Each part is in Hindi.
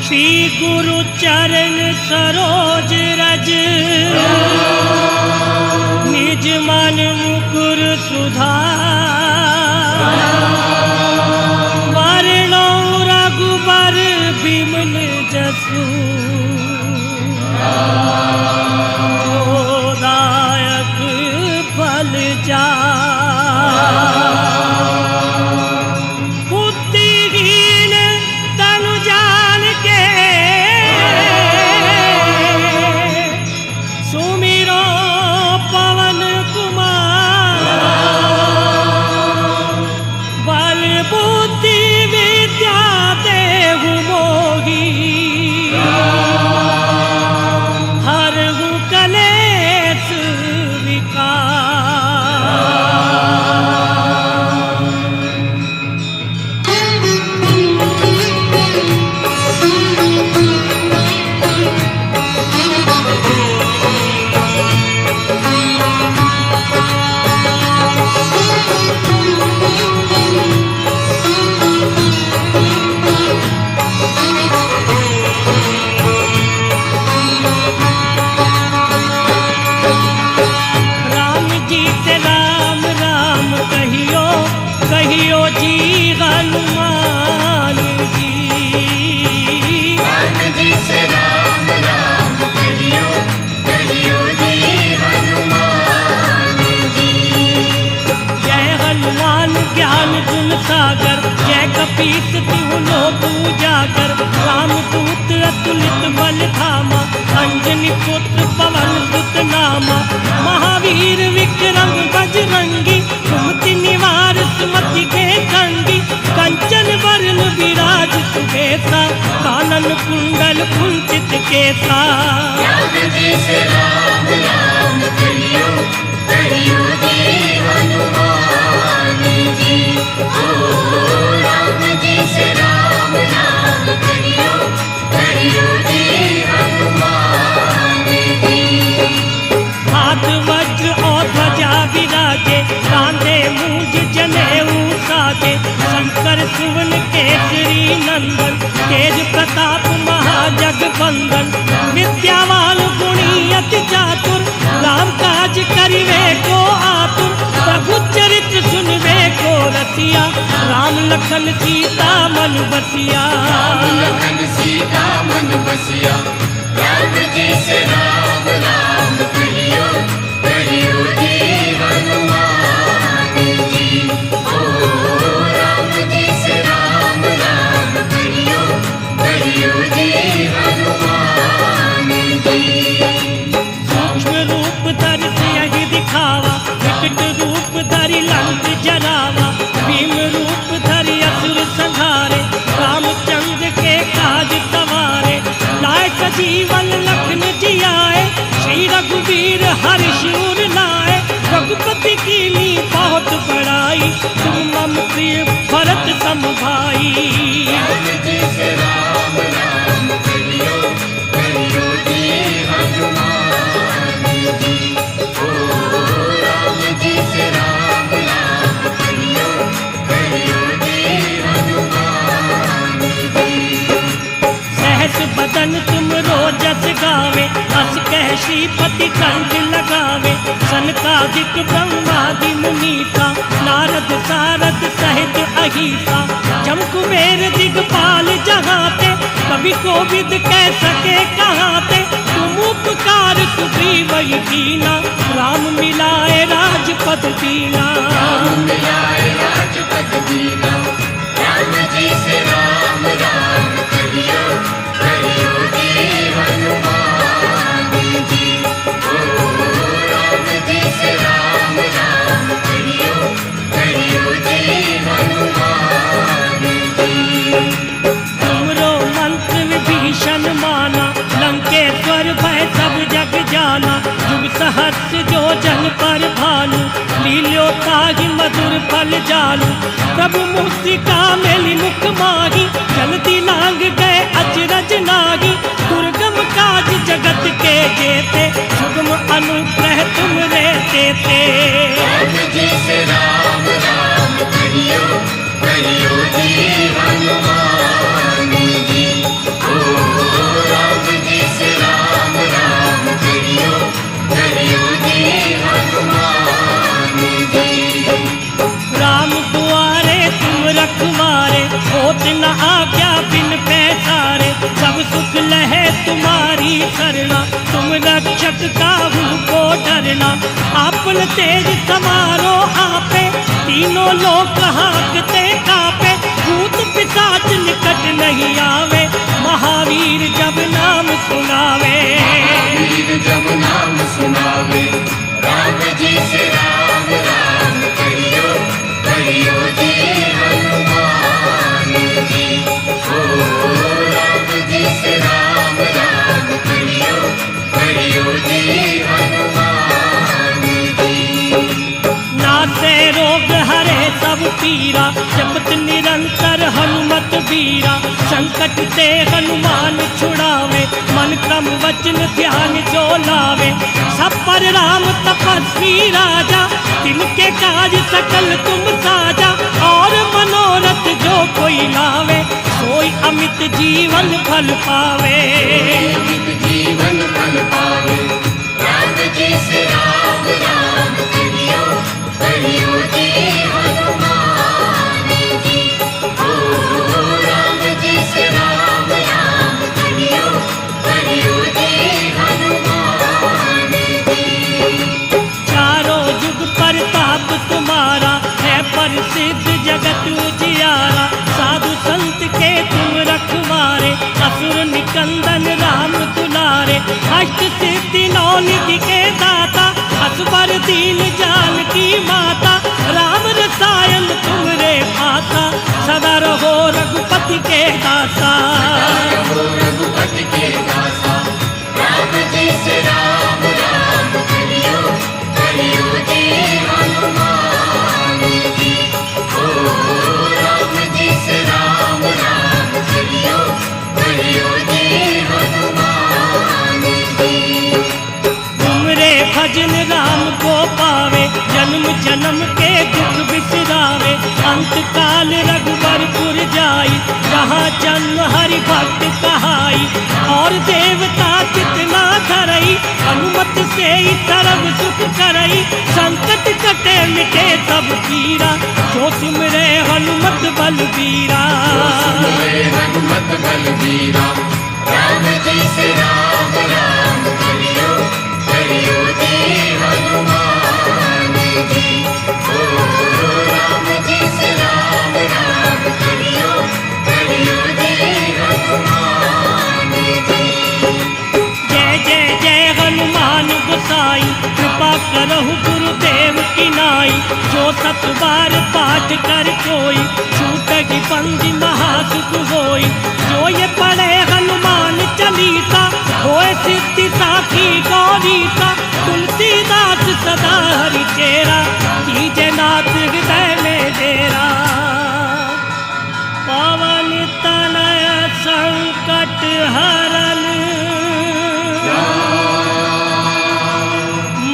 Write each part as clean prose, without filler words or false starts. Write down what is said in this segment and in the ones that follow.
श्री गुरु चरण सरोज रज निज मन मुकुर सुधार वर्णो रघुबर बिमल जसु दायक फल जा सागर जय कपीस तिहु लोक उजागर राम दूत अतुलित बल धामा अंजनी पुत्र पवन सुत नामा महावीर विक्रम बजरंगी सुमति निवार सुमति के संगी कंचन वरण विराज सुबेसा कानन कुंडल कुंचित केसा राम जी से राम राम कहियो कहियो जी हनुमान जी राम जी से राम राम कहियो कहियो जी हनुमान जी हाथ वज्र और ध्वजा विराजे कांधे मूंज जनेऊ साजे शंकर सुवन केसरी नंदन तेज प्रताप महाजगवंदन विद्यावान गुणी अति चातुर राम काज करिवे को आतुर प्रभु चरित्र सुनवे को रसिया राम लखन सीता मन बसिया राम लखन सीता मन बसिया राम जी से राम राम कहियो कहियो जी हनुमान जी राम जी से राम राम कहियो कहियो जी हनुमान जी सूक्ष्म रूप धर सिंह दिखावा विकट रूप धरि लंक जरावा भीम रूप धरि असुर संहारे रामचंद्र के काज सवारे लाए सजीवन लखन जियाए श्री रघुवीर हरि शूर लाए रघुपति कीनी बहुत बड़ाई तुम मम प्रिय भरत सम भाई राम जी से राम राम कहियो कहियो जी हनुमान जी राम जी से राम राम कहियो कहियो जी हनुमान जी सहस बदन तुम रोजस गावे हस कह श्रीपति कंठ लगावे सनकादिक ब्रह्मादि मुनीसा नारद सारद सहित अहिसा जम कुबेर दिगपाल जहाते कवि कोविद कह सके कहाते तुम उपकार सुग्रीवहि कीना राम मिलाए राजपद दीना राम मिलाए राजपद दीना राम जी से राम राम कहियो कहियो जी हनुमान जी राम जी से राम राम कहियो कहियो जी हनुमान जी तुमरो मंत्र विभीषण माना लंकेश्वर भय सब जग जाना जाना जुग सहस्र जो जन पर भानु लील्यो ताहि मधुर फल जानु प्रभु मूसिका मेली मुख माही जल्दी लांग गए अचरज नागी दुर्गम काज जगत के जेते सुगम अनुग्रह तुम रे देते राम जी से राम राम कहियो कहियो जी हनुमान जी ओ राम जी से राम राम कहियो कहियो जी हनुमान जी राम दुआरे तुम रखवारे होत न आज्ञा बिन पैसारे सब सुख लहे तुम्हारी शरणा तुम रक्षक काहू को डरना आपन तेज समारो आपे तीनों लोक हाकते कापे भूत पिशाच निकट नहीं आवे महावीर जब नाम सुनावे वीर जब नाम सुनावे राम जी से राम राम कहियो कहियो जी हनुमान जी ओ राम जी से राम राम कहियो कहियो जी हनुमान जी नासे रोग हरे सब पीरा जपत निरंतर हनुमत बीरा संकट ते हनुमान छुड़ावे मन क्रम वचन ध्यान जो लावे सब पर राम तपस्वी राजा तिनके काज सकल तुम साजा और मनोरथ जो कोई लावे सोई अमित जीवन फल पावे जीवित जीवन फल पावे राम जी से राम राम कहियो कहियो जी हनुमान जी ओ राम जी से राम राम कहियो कहियो जी हनुमान जी चारों युग प्रताप तुम्हारा है प्रसिद्ध जगत उजियारा साधु संत के तुम रखवारे असुर निकंदन राम दुलारे अष्ट सिद्धि नौ निधि के दाता असवर दीन जानकी माता राम रसायन तुम रे भाता सदा रहो रघुपति के दासा रहो रघुपति के दासा राम जी से राम राम कहियो कहियो जी हनुमान जी ओ राम जी से राम राम कहियो कहियो जी हनुमान जी तुमरे भजन राम को पावे जन्म जन्म के दुख बिसरावे अंत काल रघुबरपुर जाई जहाँ जन्म हरि भक्त कहाई और देवता कितना धरई हनुमत से ही सर्व सुख करई संकट कटे मिटे सब पीरा जो सिमरे हनुमत बलबीरा हनुमत बलबीरा राम जी से राम राम कहियो कहियो जी हनुमान जी ओ राम जी से राम राम कहियो कहियो जी हनुमान जी जय जय जय हनुमान गोसाई कृपा करहु गुरुदेव की नाई जो सत बार पाठ कर कोई छूटगी पंक्ति महासुख होई जो ये पढ़े हनुमान चालीसा होए सिद्धि साखी गौरीसा तुलसीदास सदा हरि चेरा कीजे नाथ हृदय में डेरा पवन तनय संकट हरन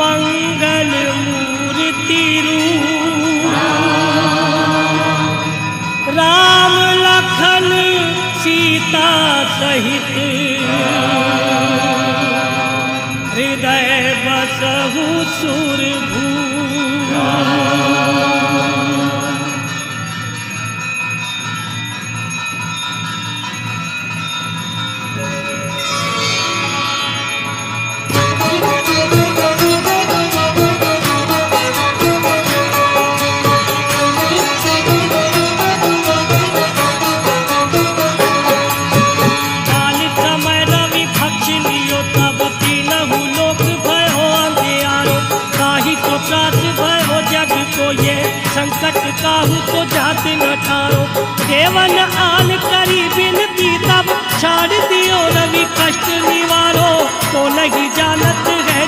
मंगल मूर्ति रूप राम लखन सीता सहित हृदय बसहु सुरभू काल समय रवि भक्ष लियो तब तीनहु लोक भयो अंधियारो ताहि तो त्रास भयो जग को ये संकट काहू तो जात न ठारो केवल आन करी बिनती तब छाड़ दियो रवि कष्ट निवारो को नहीं जानत है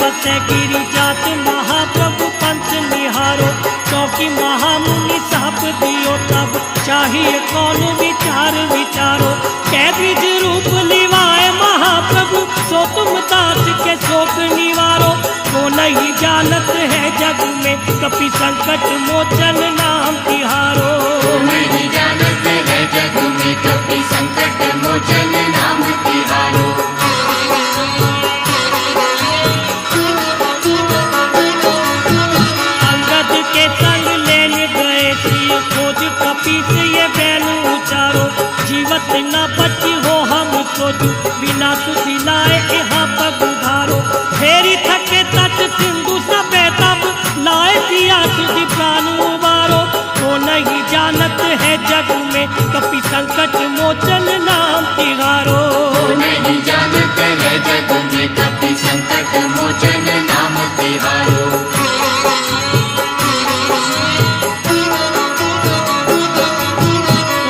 बसे गिरी जात महाप्रभु पंथ निहारो चौकी महामुनि साप दियो तब चाहिए कौन विचार विचारो कैद्विज रूप लिवाए महाप्रभु सो तुम दास के शोक निवारो को नहीं जानत है जग में कपि संकट मोचन नाम तिहारो नहीं जानत है जग में कपि संकट मोचन नाम तिहारो अंगद के संग लेने गए थी खोज कपि से ये बैन उचारो जीवत न बची हो हम सोचू बिना सुधि लाए यहाँ पग उधारो फेरी थके तट सिंधु सबे तब लाए दिया सुधि प्राण उबारो को नहीं जानत है जग में कपि संकट मोचन नाम तिहारो नहीं जानत है जग में कपि संकट मोचन नाम तिहारो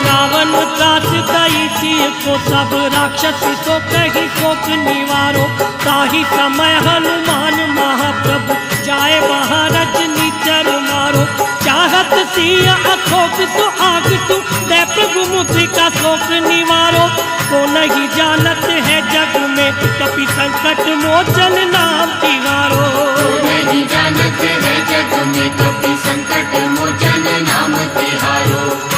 रावण त्रास दई को सब राक्षस तो कही शोक निवारो ताही समय हनुमान महाप्रभु जाए वहाँ रजनीचर मारो चाहत सिया अशोक तो आग तू दे प्रभु मुझ का शोक निवारो को नहीं जानत है जग में कपि संकट मोचन नाम तिहारो नहीं जानत है जग में कपि संकट मोचन नाम तिहारो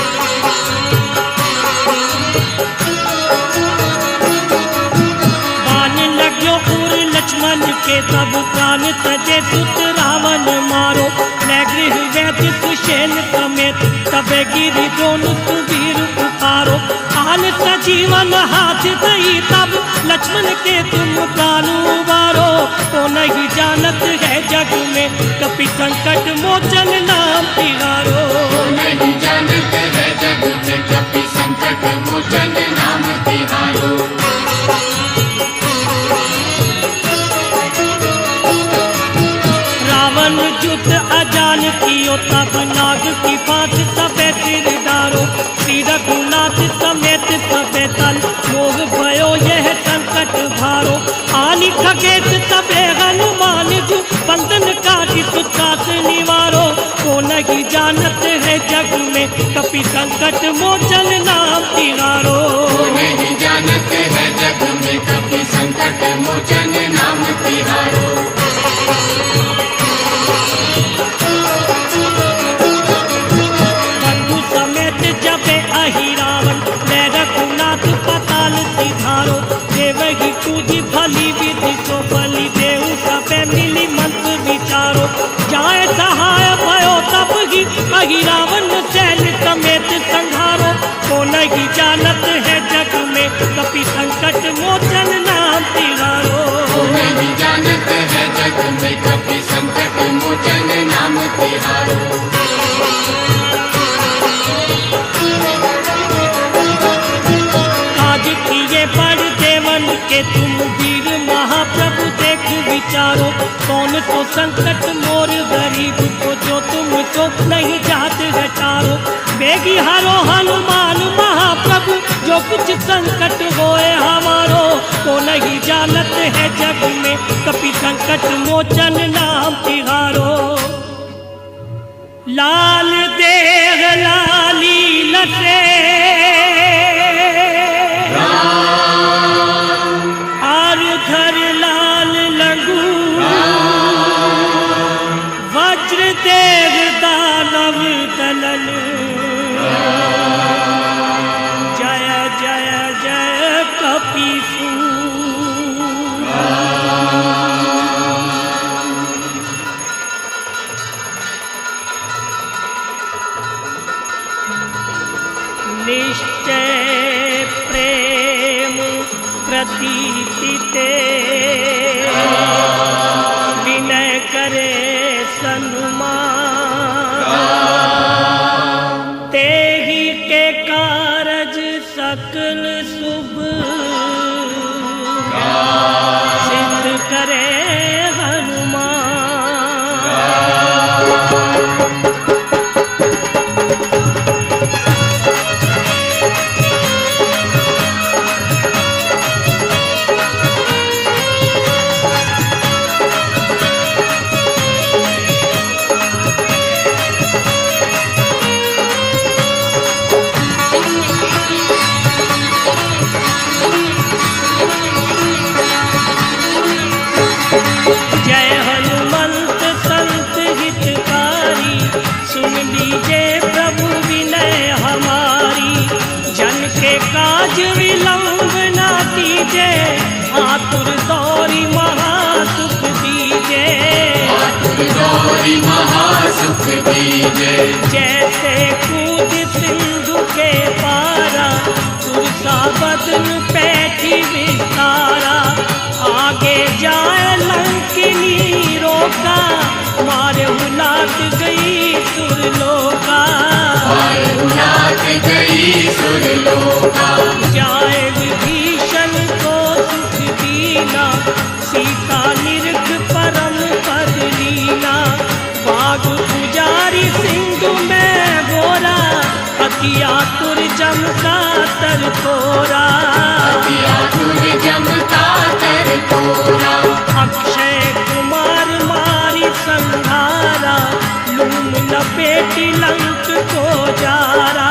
लक्ष्मण के तब प्राण तजे सुत रावण मारो मैं गृह वैद्य सुषेण समेत तबे गिरी दोनों सुवीर उतारो आन सजीवन हाथ दई तब लक्ष्मण के तुम प्राण उबारो तो नहीं जानत है जग में कपि संकट मोचन नाम तिहारो नहीं जानत है जग में कपि संकट मोचन नाम तिहारो जुत अजान कियो तब नाग की फांस सबे सिर डारो श्री रघुनाथ समेत सबे तल मोह भयो यह संकट भारो आनी खगेश तबे हनुमान जू बंधन काटी सुतास निवारो को नहीं जानत है जग में कपि संकट मोचन नाम तिहारो नहीं जानत है जग में कपि संकट मोचन नाम तिहारो रघुनाथ पताल सिधारो देवही पूजी भली विधि को बलि देव सबे मिली मंत्र विचारो जाए सहाय भयो तब ही अहि रावण सैन समेत संहारो को नहीं जानत है जग में कपि संकट मोचन नाम तिहारो नहीं जानत है जग में कपि संकट मोचन नाम तिहारो के तुम वीर महाप्रभु देख विचारो कौन तो संकट मोर गरीब को जो तुम तो नहीं जात हटारो बेगी हारो हनुमान महाप्रभु जो कुछ संकट होए हमारो को नहीं जानत है जग में कपि संकट मोचन नाम तिहारो लाल देह लाली लसे धर लाल लंगू वज्र देव दानव दलन जय जय जय कपीसू निश्चय प्रेम प्रतीति ते विनय करे सनुमान तेहि के कारज सकल शुभ सिद्ध करे हनुमान आतुर दौरी महासुख दीजे। आतुर गौरी महासुख दीजे। जैसे कूद सिंधु के पारा, सुरसा बदन पैठी विस्तारा। आगे जाए लंकिनी रोका, मारे उलाट गई सुरलोका। मारे उलाट गई सुरलोका। जाए विभीषण को सुख दीना, सीता निरख परम पद लीना। बाग पुजारी सिंधु में बोरा, अति आतुर जम का तर तोरा। अति आतुर जम का तर तोरा। अक्षय कुमार मारी संहारा, लूम लपेटी लंक को जारा।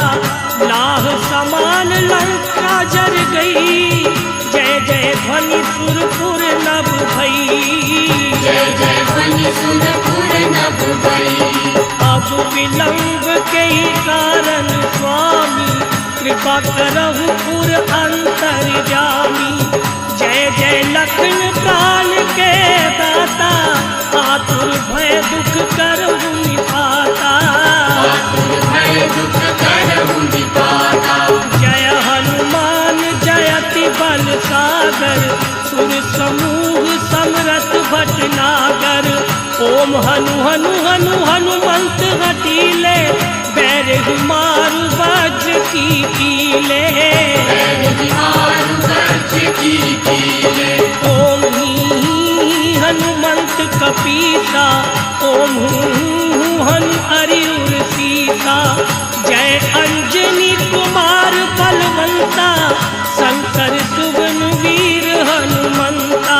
लाह समान लंका जर गई, जय जय ध्वनि सुरपुर नभ भई। जय जय ध्वनि सुरपुर नभ भई। अब विलंब के ही कारण स्वामी, कृपा करहु पुर अंतर्यामी। जय जय लखन प्राण के दाता, आतुर भय दुख करहु निपाता। आतुर भय दुख करहु निपाता। जय हनुमान जयति बल सागर, सुर समूह समरथ भटनागर। ओम हनु हनु हनु हनुमंत हटीले, बैरहि मारु वज्र की कीले। बैरहि मारु वज्र की कीले। ओम ही हनुमंत कपीसा, ओम हूँ हनु अरियुर सीसा। जय अंजनी कुमार बलवंता, शंकर सुवन वीर हनुमंता।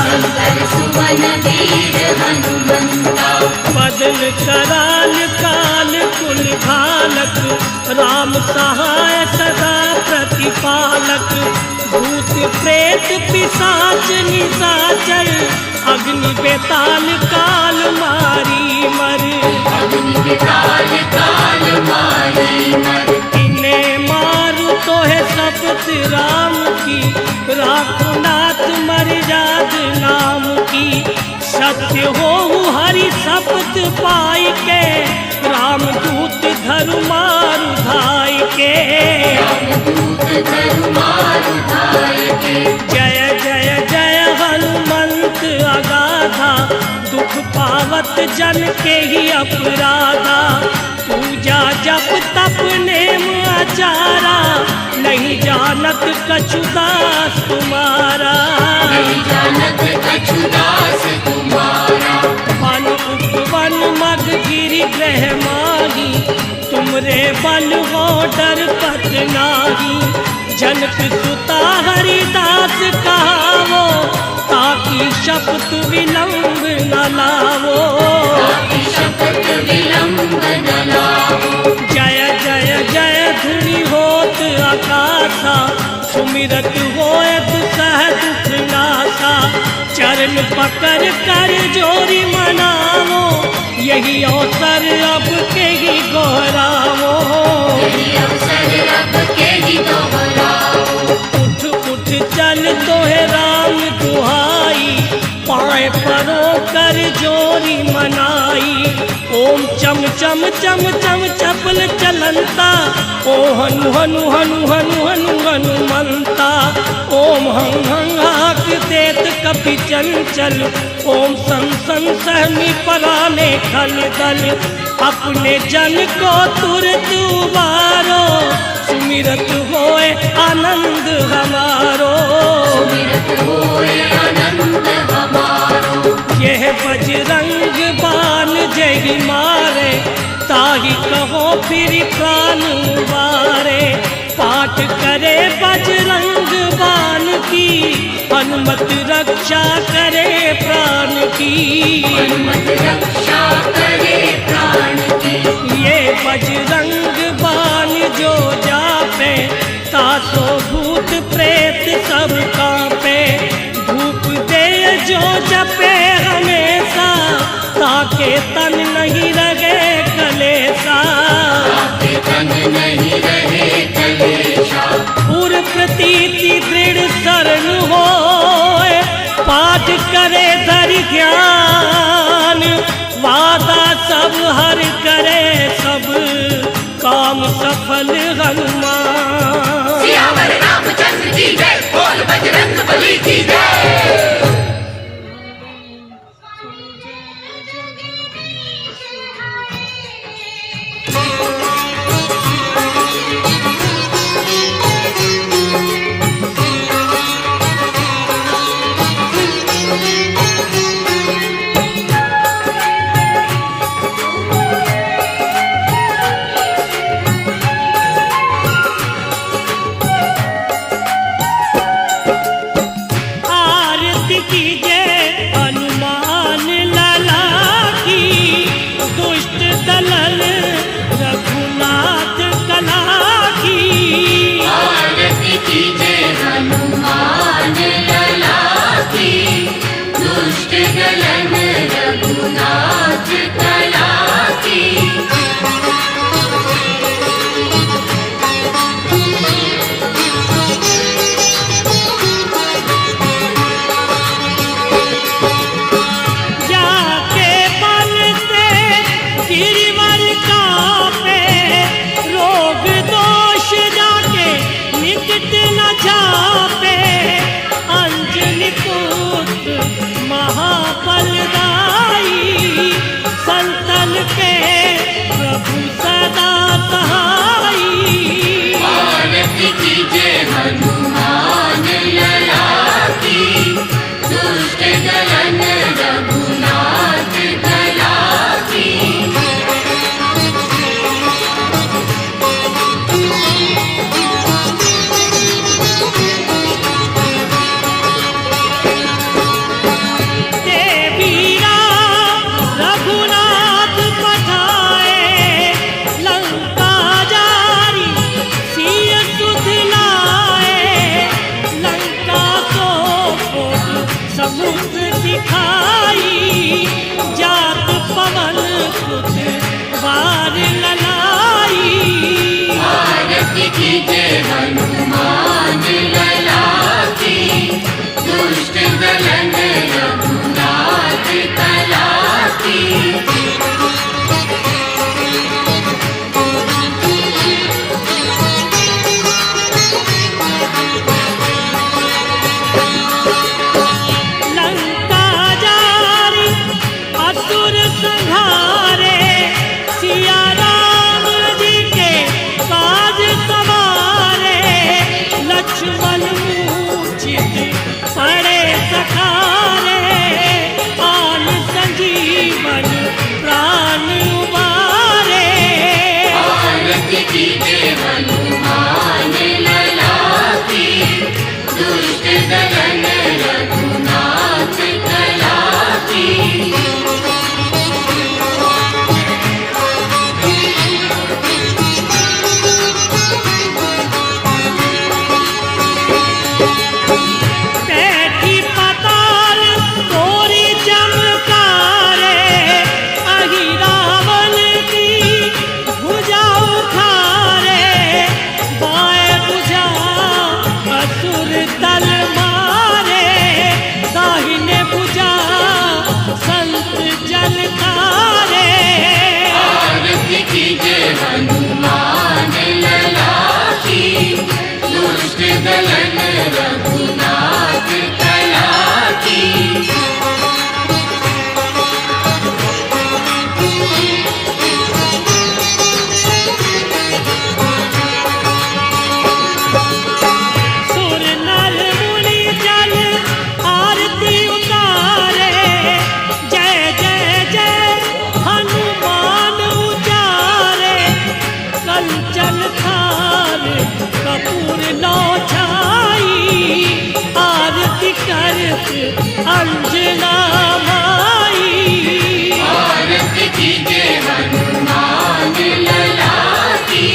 शंकर सुवन वीर हनुमंता। बदन कराल काल कुल घालक, राम सहाय सदा प्रतिपालक। भूत प्रेत पिशाच निशाचर, अग्नि बेताल काल मारी मर। अग्नि बेताल काल मारी मर। इन्हें मारू तो है शपथ राम की, राखो नाथ मर्याद नाम की। सत्य हो हरि शपथ पाई के, राम दूत धरु मारु धाय के। रामदूत धरु मारु धाय के। जय जय जय हनुमंत अगाधा, दुख पावत जन के ही अपराधा। पूजा जप तप नेम आचारा, नहीं जानत कछु दास तुम्हारा। नहीं जानत कछु दास तुम्हारा। वन उपवन मग गिरि ग्रह माही, तुमरे बल हो डर पत नाही। जनक सुता हरिदास कहावो, ताकि शपथ विलंब न लावो। ताकि शपथ विलंब न लावो। जय जय जय धुनि होत आकाशा, सुमिरत होत सह दुख नासा। चरण पकड़ कर जोरी मनावो, यही अवसर अब के ही गोहरावो। यही अवसर अब के ही दोहराओ। उठ उठ चल तो है राम दुहाई, पाए परो कर जोरी मनाई। ओम चम चम चम चम चपल चलंता, ओ हनु हनु हनु हनु हनु हनुमंता। ओम हं हं हाक देत कपि चंचल, ओम सन सन सहमी पराने खल दल। अपने जन को तुरत उबारो, सुमिरत होए आनंद हमारो। सुमिरत होए आनंद हमारो। यह बजरंग बान जय मारे, ताहि कहो फिर प्राण वारे। पाठ करे बजरंग बान की, हनुमत रक्षा करे प्राण की। हनुमत रक्षा करे प्राण की। ये बजरंग बान जो जापे, तासो भूत प्रेत सब कांपे। धूप दे जो जपे हमेशा, ताके तन नहीं रहे कलेसा। ताके तन नहीं रहे कलेशा। उर प्रतीति दृढ़ शरण हो, राज करे धर ज्ञान, वादा सब हर करे सब, काम सफल हनुमान। सियावर रामचंद्र की जय, बोल बजरंग बली की जय। अंजना माई आरती कीजे हनुमान लला की,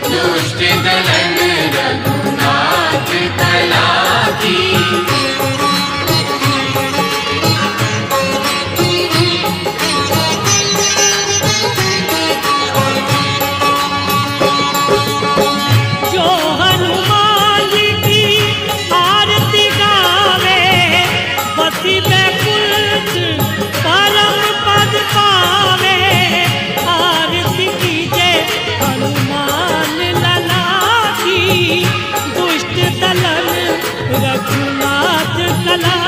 दुष्ट दलन रघुनाथ कला की। हनुमान जी की आरती गावे, बसी चला